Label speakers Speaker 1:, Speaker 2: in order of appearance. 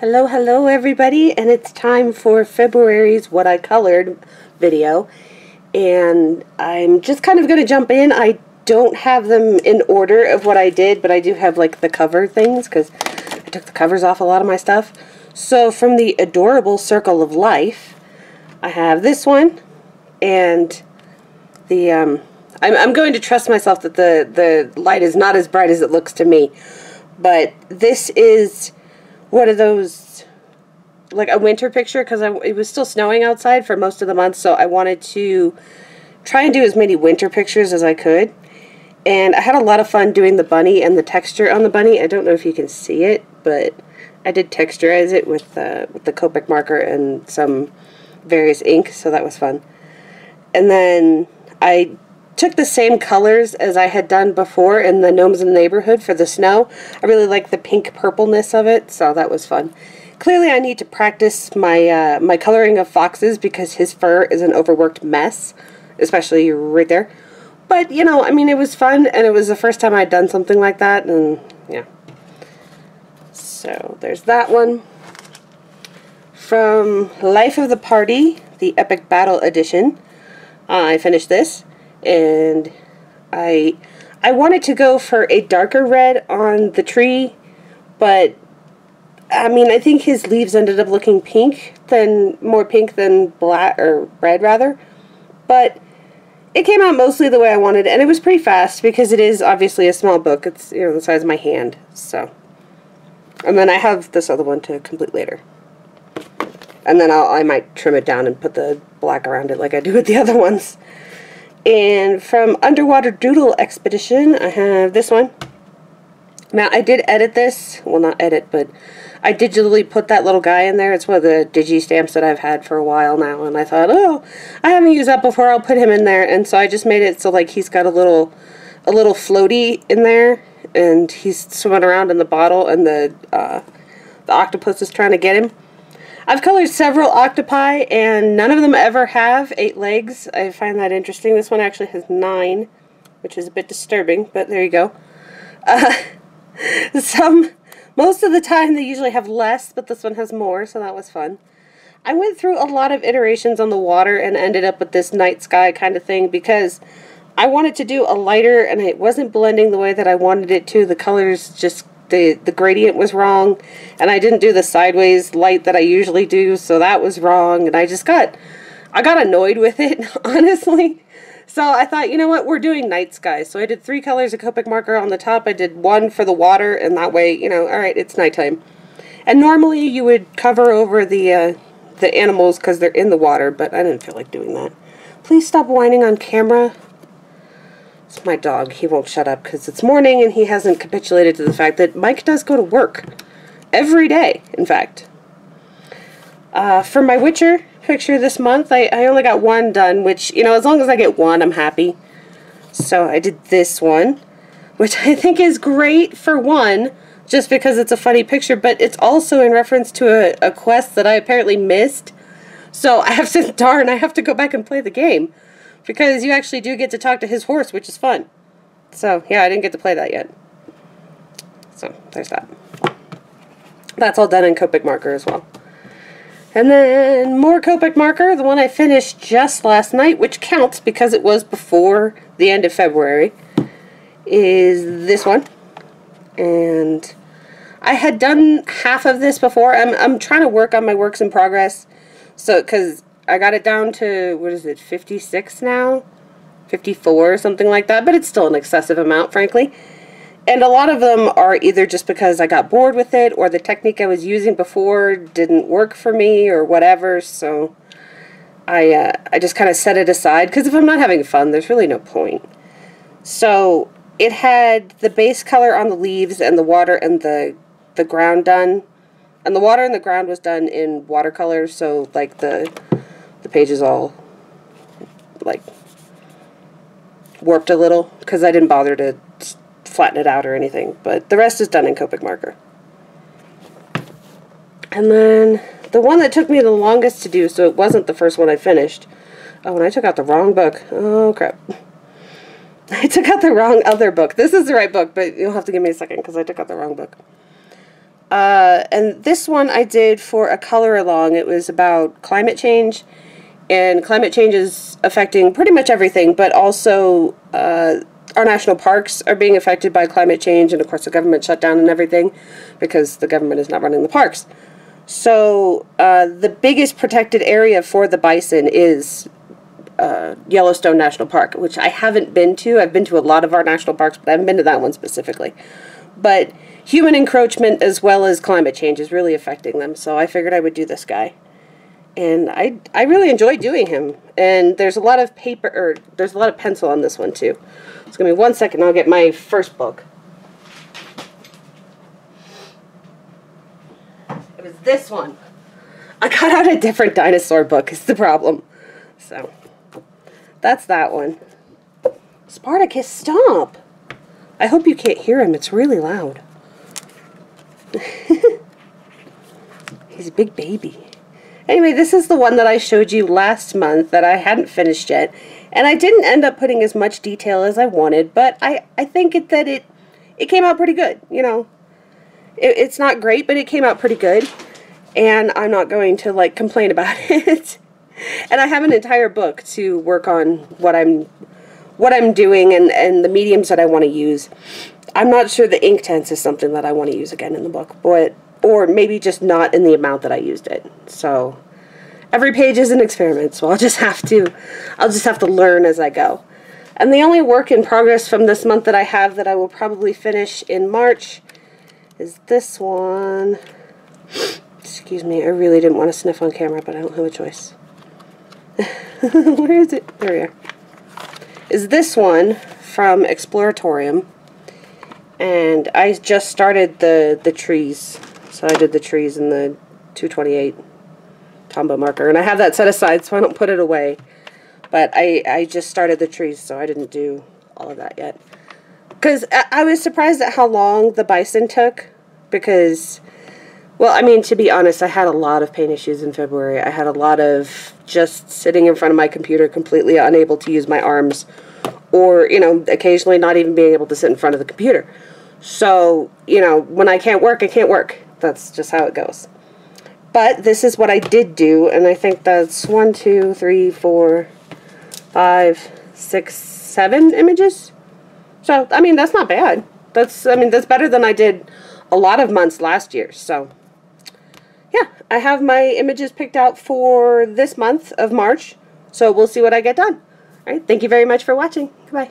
Speaker 1: Hello, hello everybody, and it's time for February's What I Colored video, and I'm just kind of going to jump in. I don't have them in order of what I did, but I do have like the cover things because I took the covers off a lot of my stuff. So from the Adorable Circle of Life, I have this one, and the I'm going to trust myself that the light is not as bright as it looks to me, but this is one of those, like a winter picture, because it was still snowing outside for most of the month, so I wanted to try and do as many winter pictures as I could. And I had a lot of fun doing the bunny and the texture on the bunny. I don't know if you can see it, but I did texturize it with the Copic marker and some various ink, so that was fun. And then I took the same colors as I had done before in the Gnomes in the Neighborhood for the snow. I really like the pink purpleness of it, so that was fun. Clearly I need to practice my my coloring of Foxes because his fur is an overworked mess, especially right there. But, you know, I mean, it was fun, and it was the first time I'd done something like that, and yeah. So there's that one. From Life of the Party, the Epic Battle Edition, I finished this. And I wanted to go for a darker red on the tree, but I mean, I think his leaves ended up looking more pink than black, or red rather. But it came out mostly the way I wanted, and it was pretty fast because it is obviously a small book. It's, you know, the size of my hand. So, and then I have this other one to complete later. And then I might trim it down and put the black around it like I do with the other ones. And from Underwater Doodle Expedition, I have this one. Now, I did edit this. Well, not edit, but I digitally put that little guy in there. It's one of the digi stamps that I've had for a while now. And I thought, oh, I haven't used that before. I'll put him in there. And so I just made it so like he's got a little floaty in there. And he's swimming around in the bottle. And the octopus is trying to get him. I've colored several octopi, and none of them ever have 8 legs. I find that interesting. This one actually has 9, which is a bit disturbing, but there you go. Most of the time they usually have less, but this one has more, so that was fun. I went through a lot of iterations on the water and ended up with this night sky kind of thing because I wanted to do a lighter, and it wasn't blending the way that I wanted it to. The colors just... The gradient was wrong, and I didn't do the sideways light that I usually do, so that was wrong, and I got annoyed with it, honestly. So I thought, you know what, we're doing night sky. So I did 3 colors of Copic marker on the top. I did 1 for the water, and that way, you know, alright, it's nighttime. And normally you would cover over the animals because they're in the water, but I didn't feel like doing that. Please stop whining on camera. It's my dog. He won't shut up because it's morning and he hasn't capitulated to the fact that Mike does go to work. Every day, in fact. For my Witcher picture this month, I only got 1 done, which, you know, as long as I get 1, I'm happy. So I did this one, which I think is great for 1, just because it's a funny picture, but it's also in reference to a quest that I apparently missed. So I have to go back and play the game. Because you actually do get to talk to his horse, which is fun. So, yeah, I didn't get to play that yet. So, there's that. That's all done in Copic marker as well. And then more Copic marker, the one I finished just last night, which counts because it was before the end of February, is this one. And I had done half of this before. I'm trying to work on my works in progress. So, because I got it down to, what is it, 56 now? 54, something like that, but it's still an excessive amount, frankly. And a lot of them are either just because I got bored with it, or the technique I was using before didn't work for me, or whatever, so I just kind of set it aside, because if I'm not having fun, there's really no point. So, it had the base color on the leaves, and the water and the ground done. And the water and the ground was done in watercolor, so, like, the page is all, like, warped a little, because I didn't bother to flatten it out or anything, but the rest is done in Copic marker. And then, the one that took me the longest to do, so it wasn't the first one I finished. Oh, and I took out the wrong book. Oh, crap. I took out the wrong other book. This is the right book, but you'll have to give me a second, because I took out the wrong book. And this one I did for a color along. It was about climate change, and climate change is affecting pretty much everything, but also our national parks are being affected by climate change, and of course the government shut down and everything because the government is not running the parks. So the biggest protected area for the bison is Yellowstone National Park, which I haven't been to. I've been to a lot of our national parks, but I haven't been to that one specifically. But human encroachment as well as climate change is really affecting them, so I figured I would do this guy. And I really enjoy doing him. And there's a lot of paper, or there's a lot of pencil on this one too. It's going to be 1 second, I'll get my first book. It was this one. I got out a different dinosaur book is the problem. So, that's that one. Spartacus, stop! I hope you can't hear him, it's really loud. He's a big baby. Anyway, this is the one that I showed you last month that I hadn't finished yet. And I didn't end up putting as much detail as I wanted, but I think that it came out pretty good, you know. It's not great, but it came out pretty good. And I'm not going to, like, complain about it. And I have an entire book to work on what I'm doing and the mediums that I want to use. I'm not sure the ink tense is something that I want to use again in the book, but or maybe just not in the amount that I used it. So every page is an experiment, so I'll just have to learn as I go. And the only work in progress from this month that I have that I will probably finish in March is this one. Excuse me, I really didn't want to sniff on camera, but I don't have a choice. Where is it? There we are. Is this one from Exploratorium, and I just started the trees. So I did the trees in the 228 Tombow marker, and I have that set aside so I don't put it away. But I just started the trees, so I didn't do all of that yet. Because I was surprised at how long the bison took, because, well, I mean, to be honest, I had a lot of pain issues in February. I had a lot of just sitting in front of my computer completely unable to use my arms, or, you know, occasionally not even being able to sit in front of the computer. So, you know, when I can't work, I can't work. That's just how it goes. But this is what I did do, and I think that's 1, 2, 3, 4, 5, 6, 7 images. So, I mean, that's not bad. That's better than I did a lot of months last year. So, yeah, I have my images picked out for this month of March. So we'll see what I get done. All right, thank you very much for watching. Goodbye.